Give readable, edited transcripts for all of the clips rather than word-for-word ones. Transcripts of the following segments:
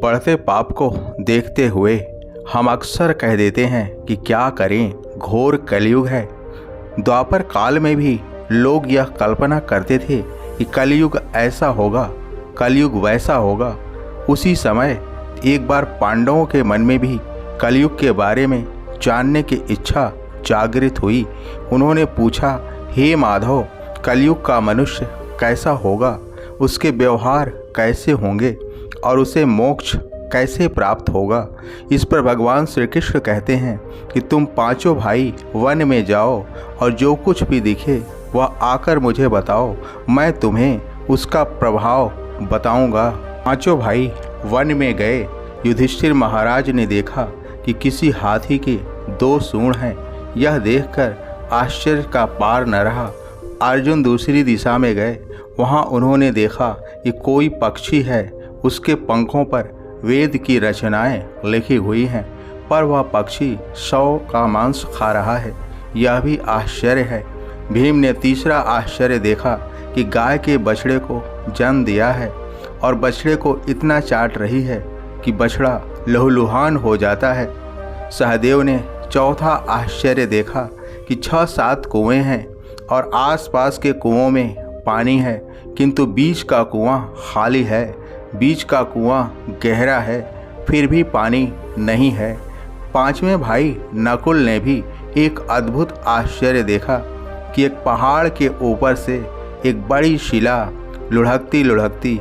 बढ़ते पाप को देखते हुए हम अक्सर कह देते हैं कि क्या करें, घोर कलयुग है। द्वापर काल में भी लोग यह कल्पना करते थे कि कलयुग ऐसा होगा, कलयुग वैसा होगा। उसी समय एक बार पांडवों के मन में भी कलयुग के बारे में जानने की इच्छा जागृत हुई। उन्होंने पूछा, हे माधव, कलयुग का मनुष्य कैसा होगा, उसके व्यवहार कैसे होंगे और उसे मोक्ष कैसे प्राप्त होगा। इस पर भगवान श्री कृष्ण कहते हैं कि तुम पांचों भाई वन में जाओ और जो कुछ भी दिखे वह आकर मुझे बताओ, मैं तुम्हें उसका प्रभाव बताऊंगा। पांचों भाई वन में गए। युधिष्ठिर महाराज ने देखा कि किसी हाथी के 2 सूंड हैं। यह देखकर आश्चर्य का पार न रहा। अर्जुन दूसरी दिशा में गए। वहाँ उन्होंने देखा कि कोई पक्षी है, उसके पंखों पर वेद की रचनाएं लिखी हुई हैं, पर वह पक्षी 100 का मांस खा रहा है। यह भी आश्चर्य है। भीम ने तीसरा आश्चर्य देखा कि गाय के बछड़े को जन्म दिया है और बछड़े को इतना चाट रही है कि बछड़ा लहूलुहान हो जाता है। सहदेव ने चौथा आश्चर्य देखा कि 6-7 कुएं हैं और आसपास के कुओं में पानी है, किंतु बीच का कुआं खाली है। बीच का कुआं गहरा है, फिर भी पानी नहीं है। 5वें भाई नकुल ने भी एक अद्भुत आश्चर्य देखा कि एक पहाड़ के ऊपर से एक बड़ी शिला लुढ़कती लुढ़कती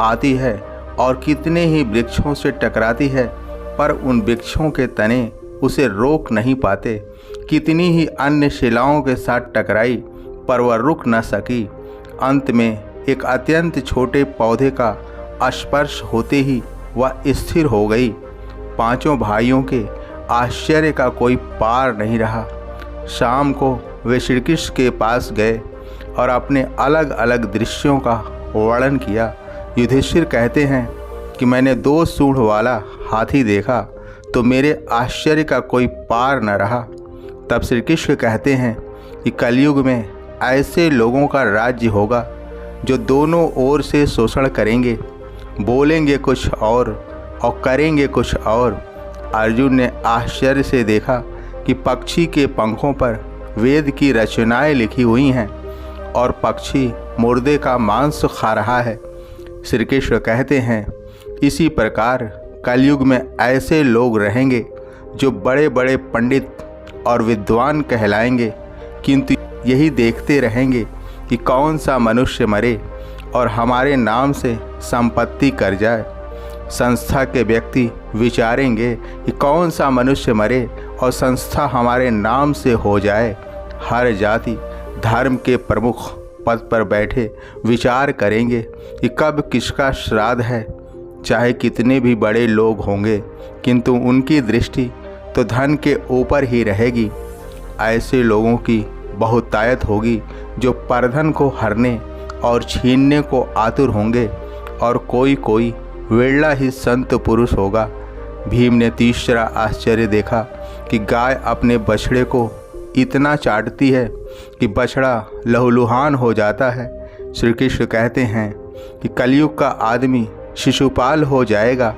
आती है और कितने ही वृक्षों से टकराती है, पर उन वृक्षों के तने उसे रोक नहीं पाते। कितनी ही अन्य शिलाओं के साथ टकराई, पर वह रुक न सकी। अंत में एक अत्यंत छोटे पौधे का स्पर्श होते ही वह स्थिर हो गई। पांचों भाइयों के आश्चर्य का कोई पार नहीं रहा। शाम को वे श्री कृष्ण के पास गए और अपने अलग अलग दृश्यों का वर्णन किया। युधिष्ठिर कहते हैं कि मैंने 2 सूंड वाला हाथी देखा तो मेरे आश्चर्य का कोई पार न रहा। तब श्री कृष्ण कहते हैं कि कलयुग में ऐसे लोगों का राज्य होगा जो दोनों ओर से शोषण करेंगे, बोलेंगे कुछ और करेंगे कुछ और। अर्जुन ने आश्चर्य से देखा कि पक्षी के पंखों पर वेद की रचनाएं लिखी हुई हैं और पक्षी मुर्दे का मांस खा रहा है। श्री कृष्ण कहते हैं, इसी प्रकार कलयुग में ऐसे लोग रहेंगे जो बड़े बड़े पंडित और विद्वान कहलाएंगे, किंतु यही देखते रहेंगे कि कौन सा मनुष्य मरे और हमारे नाम से संपत्ति कर जाए। संस्था के व्यक्ति विचारेंगे कि कौन सा मनुष्य मरे और संस्था हमारे नाम से हो जाए। हर जाति धर्म के प्रमुख पद पर बैठे विचार करेंगे कि कब किसका श्राद्ध है। चाहे कितने भी बड़े लोग होंगे, किंतु उनकी दृष्टि तो धन के ऊपर ही रहेगी। ऐसे लोगों की बहुतायत होगी जो परधन को हरने और छीनने को आतुर होंगे, और कोई कोई विरला ही संत पुरुष होगा। भीम ने तीसरा आश्चर्य देखा कि गाय अपने बछड़े को इतना चाटती है कि बछड़ा लहूलुहान हो जाता है। श्री कृष्ण कहते हैं कि कलयुग का आदमी शिशुपाल हो जाएगा,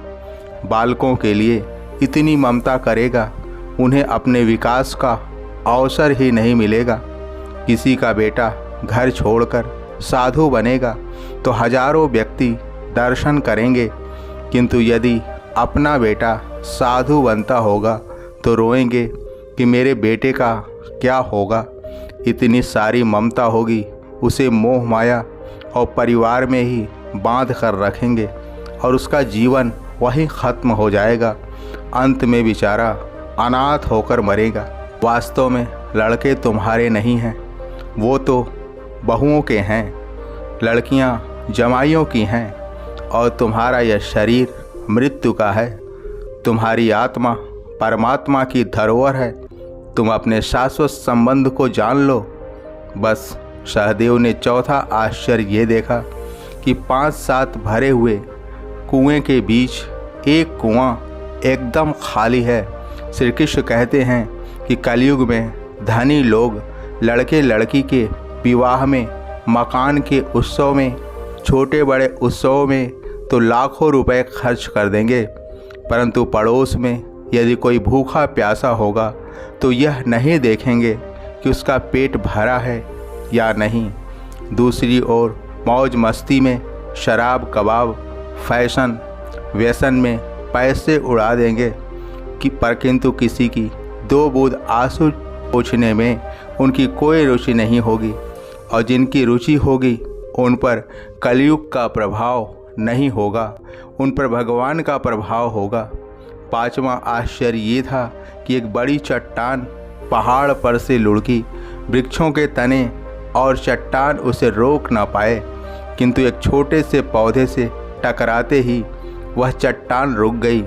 बालकों के लिए इतनी ममता करेगा, उन्हें अपने विकास का अवसर ही नहीं मिलेगा। किसी का बेटा घर छोड़कर साधु बनेगा तो हजारों व्यक्ति दर्शन करेंगे, किंतु यदि अपना बेटा साधु बनता होगा तो रोएंगे कि मेरे बेटे का क्या होगा। इतनी सारी ममता होगी, उसे मोह माया और परिवार में ही बांध कर रखेंगे और उसका जीवन वहीं ख़त्म हो जाएगा। अंत में बेचारा अनाथ होकर मरेगा। वास्तव में लड़के तुम्हारे नहीं हैं, वो तो बहुओं के हैं। लड़कियां जमाइयों की हैं और तुम्हारा यह शरीर मृत्यु का है। तुम्हारी आत्मा परमात्मा की धरोहर है। तुम अपने शाश्वत संबंध को जान लो। बस सहदेव ने चौथा आश्चर्य ये देखा कि 5-7 भरे हुए कुएं के बीच एक कुआं एकदम खाली है। श्री कृष्ण कहते हैं कि कलयुग में धनी लोग लड़के लड़की के विवाह में, मकान के उत्सव में, छोटे बड़े उत्सवों में तो लाखों रुपए खर्च कर देंगे, परंतु पड़ोस में यदि कोई भूखा प्यासा होगा तो यह नहीं देखेंगे कि उसका पेट भरा है या नहीं। दूसरी ओर मौज मस्ती में, शराब कबाब, फैशन व्यसन में पैसे उड़ा देंगे किंतु किसी की दो बूंद आंसू पोंछने में उनकी कोई रुचि नहीं होगी, और जिनकी रुचि होगी उन पर कलयुग का प्रभाव नहीं होगा, उन पर भगवान का प्रभाव होगा। पांचवा आश्चर्य ये था कि एक बड़ी चट्टान पहाड़ पर से लुढ़की, वृक्षों के तने और चट्टान उसे रोक ना पाए, किंतु एक छोटे से पौधे से टकराते ही वह चट्टान रुक गई।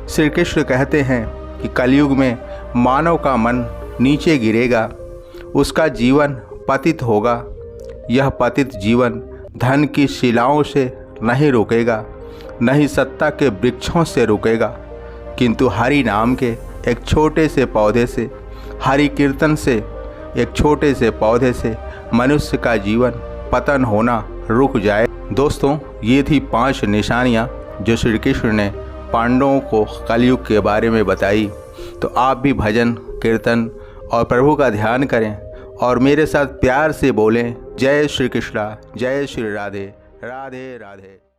श्री कृष्ण कहते हैं कि कलयुग में मानव का मन नीचे गिरेगा, उसका जीवन पतित होगा। यह पतित जीवन धन की शिलाओं से नहीं रुकेगा, नहीं सत्ता के वृक्षों से रुकेगा, किंतु हरि नाम के एक छोटे से पौधे से, हरि कीर्तन से एक छोटे से पौधे से मनुष्य का जीवन पतन होना रुक जाए। दोस्तों, ये थी 5 निशानियाँ जो श्री कृष्ण ने पांडवों को कलयुग के बारे में बताई। तो आप भी भजन कीर्तन और प्रभु का ध्यान करें और मेरे साथ प्यार से बोलें, जय श्री कृष्णा, जय श्री राधे, राधे राधे।